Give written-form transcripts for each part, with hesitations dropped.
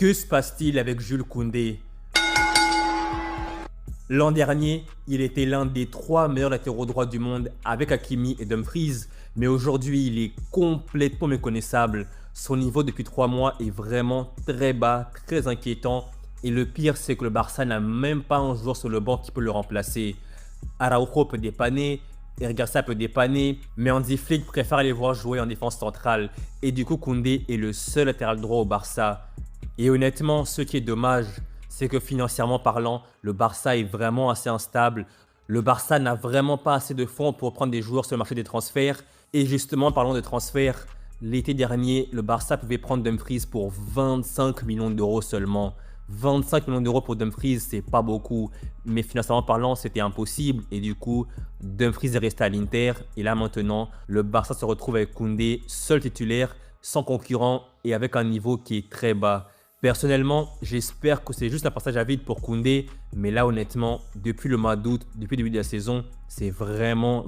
Que se passe-t-il avec Jules Koundé? L'an dernier, il était l'un des 3 meilleurs latéraux droits du monde avec Hakimi et Dumfries, mais aujourd'hui, il est complètement méconnaissable. Son niveau depuis 3 mois est vraiment très bas, très inquiétant. Et le pire, c'est que le Barça n'a même pas un joueur sur le banc qui peut le remplacer. Araujo peut dépanner, Eric Garcia peut dépanner, mais Hansi Flick préfère les voir jouer en défense centrale. Et du coup, Koundé est le seul latéral droit au Barça. Et honnêtement, ce qui est dommage, c'est que financièrement parlant, le Barça est vraiment assez instable. Le Barça n'a vraiment pas assez de fonds pour prendre des joueurs sur le marché des transferts. Et justement, parlons de transferts, l'été dernier, le Barça pouvait prendre Dumfries pour 25 millions d'euros seulement. 25 millions d'euros pour Dumfries, c'est pas beaucoup. Mais financièrement parlant, c'était impossible. Et du coup, Dumfries est resté à l'Inter. Et là maintenant, le Barça se retrouve avec Koundé, seul titulaire, sans concurrent et avec un niveau qui est très bas. Personnellement, j'espère que c'est juste un passage à vide pour Koundé, mais là honnêtement, depuis le mois d'août, depuis le début de la saison, c'est vraiment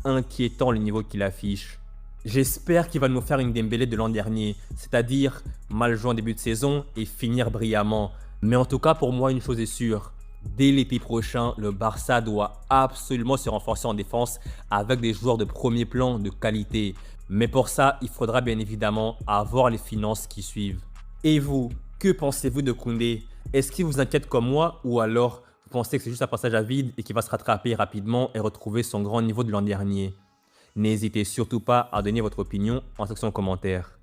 inquiétant le niveau qu'il affiche. J'espère qu'il va nous faire une Dembélé de l'an dernier, c'est-à-dire mal jouer en début de saison et finir brillamment. Mais en tout cas, pour moi, une chose est sûre. Dès l'été prochain, le Barça doit absolument se renforcer en défense avec des joueurs de premier plan de qualité. Mais pour ça, il faudra bien évidemment avoir les finances qui suivent. Et vous, que pensez-vous de Koundé? Est-ce qu'il vous inquiète comme moi ou alors vous pensez que c'est juste un passage à vide et qu'il va se rattraper rapidement et retrouver son grand niveau de l'an dernier? N'hésitez surtout pas à donner votre opinion en section de commentaires.